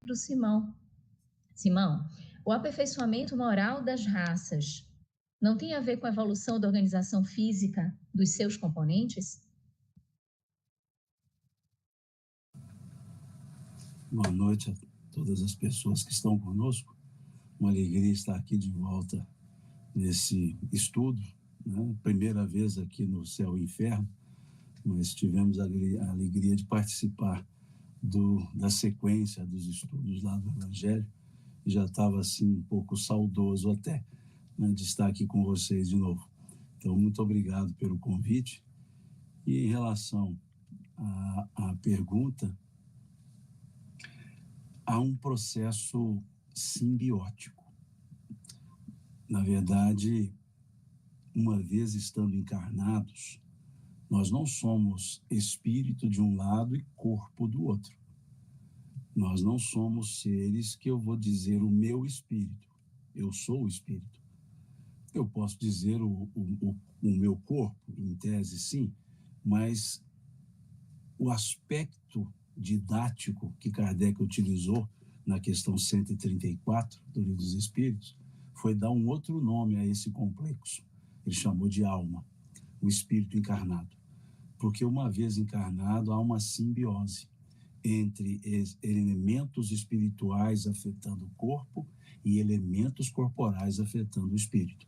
do Simão. Simão, o aperfeiçoamento moral das raças não tem a ver com a evolução da organização física dos seus componentes? Boa noite a todas as pessoas que estão conosco. Uma alegria estar aqui de volta nesse estudo, né? Primeira vez aqui no Céu e Inferno, mas tivemos a alegria de participar da sequência dos estudos lá do Evangelho, e já estava assim um pouco saudoso até, né, de estar aqui com vocês de novo. Então, muito obrigado pelo convite. E em relação à pergunta, há um processo simbiótico. Na verdade, uma vez estando encarnados, nós não somos espírito de um lado e corpo do outro. Nós não somos seres que eu vou dizer o meu espírito. Eu sou o espírito. Eu posso dizer o meu corpo, em tese, sim, mas o aspecto didático que Kardec utilizou na questão 134 do Livro dos Espíritos foi dar um outro nome a esse complexo. Ele chamou de alma, o espírito encarnado. Porque uma vez encarnado, há uma simbiose entre elementos espirituais afetando o corpo e elementos corporais afetando o espírito.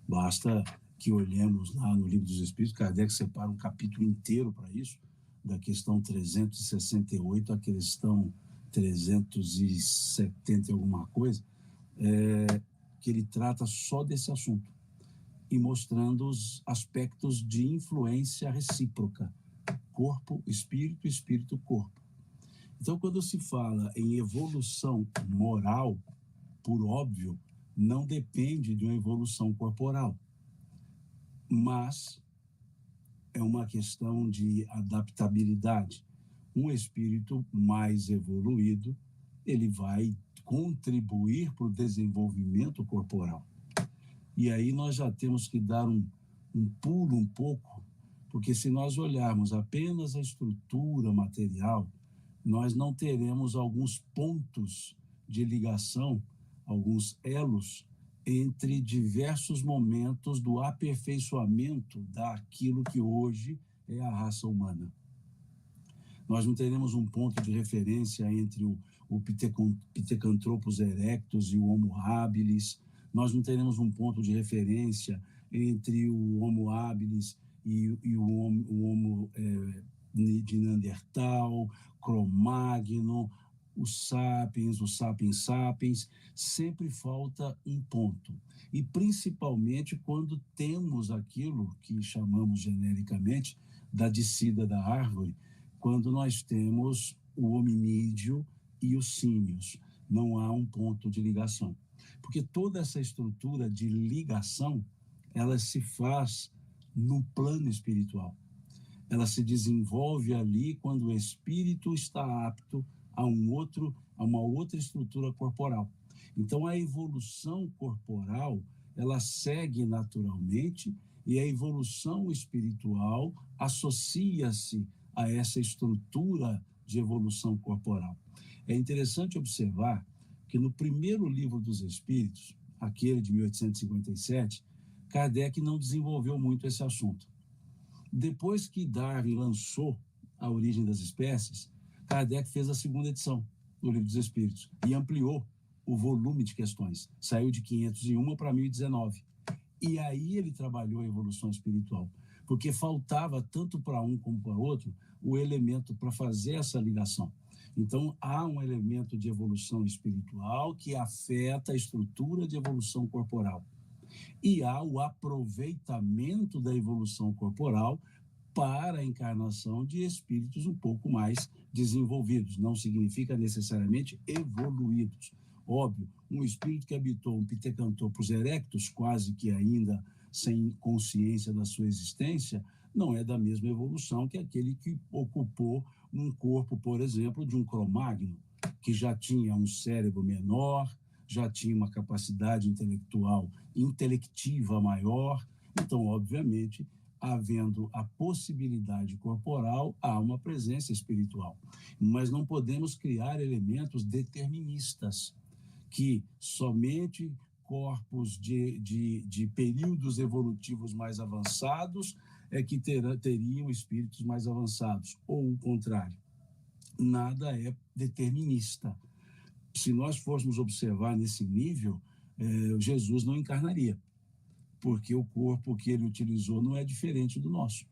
Basta que olhemos lá no Livro dos Espíritos, Kardec separa um capítulo inteiro para isso, da questão 368 à questão 370 e alguma coisa, que ele trata só desse assunto e mostrando os aspectos de influência recíproca, corpo, espírito, espírito, corpo. Então, quando se fala em evolução moral, por óbvio, não depende de uma evolução corporal, mas é uma questão de adaptabilidade. Um espírito mais evoluído, ele vai contribuir para o desenvolvimento corporal. E aí nós já temos que dar um pulo um pouco, porque se nós olharmos apenas a estrutura material, nós não teremos alguns pontos de ligação, alguns elos, entre diversos momentos do aperfeiçoamento daquilo que hoje é a raça humana. Nós não teremos um ponto de referência entre o Pithecanthropus erectus e o Homo habilis. Nós não teremos um ponto de referência entre o Homo habilis e o Homo de Neandertal, Cro-Magnon, o Sapiens Sapiens. Sempre falta um ponto. E principalmente quando temos aquilo que chamamos genericamente da descida da árvore, quando nós temos o hominídeo e os símios. Não há um ponto de ligação. Porque toda essa estrutura de ligação, ela se faz no plano espiritual. Ela se desenvolve ali quando o espírito está apto a uma outra estrutura corporal. Então, a evolução corporal, ela segue naturalmente, e a evolução espiritual associa-se a essa estrutura de evolução corporal. É interessante observar que no primeiro livro dos Espíritos, aquele de 1857, Kardec não desenvolveu muito esse assunto. Depois que Darwin lançou A Origem das Espécies, Kardec fez a segunda edição do Livro dos Espíritos e ampliou o volume de questões. Saiu de 501 para 1019. E aí ele trabalhou a evolução espiritual, porque faltava tanto para um como para outro o elemento para fazer essa ligação. Então, há um elemento de evolução espiritual que afeta a estrutura de evolução corporal. E há o aproveitamento da evolução corporal para a encarnação de espíritos um pouco mais desenvolvidos. Não significa necessariamente evoluídos. Óbvio, um espírito que habitou um Pithecanthropus erectus, quase que ainda sem consciência da sua existência, não é da mesma evolução que aquele que ocupou um corpo, por exemplo, de um Cro-Magnon, que já tinha um cérebro menor, já tinha uma capacidade intelectiva maior. Então, obviamente, havendo a possibilidade corporal, há uma presença espiritual. Mas não podemos criar elementos deterministas, que somente corpos de períodos evolutivos mais avançados é que teriam espíritos mais avançados, ou o contrário. Nada é determinista. Se nós fôssemos observar nesse nível, Jesus não encarnaria, porque o corpo que ele utilizou não é diferente do nosso.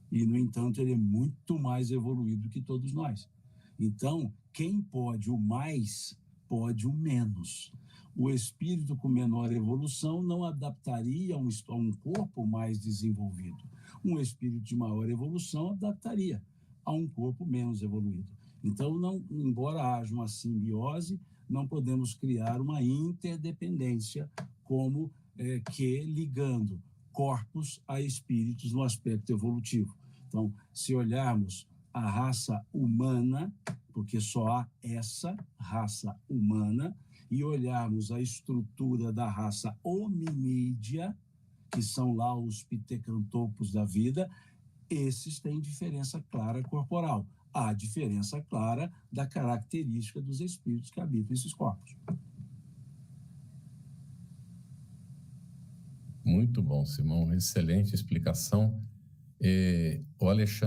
E, no entanto, ele é muito mais evoluído que todos nós. Então, quem pode o mais, pode o menos. O espírito com menor evolução não adaptaria a um corpo mais desenvolvido. Um espírito de maior evolução adaptaria a um corpo menos evoluído. Então, embora haja uma simbiose, não podemos criar uma interdependência como que ligando corpos a espíritos no aspecto evolutivo. Então, se olharmos a raça humana, porque só há essa raça humana, e olharmos a estrutura da raça hominídea, que são lá os pitecantopos da vida, esses têm diferença clara corporal. Há diferença clara da característica dos espíritos que habitam esses corpos. Muito bom, Simão. Excelente explicação. O Alexandre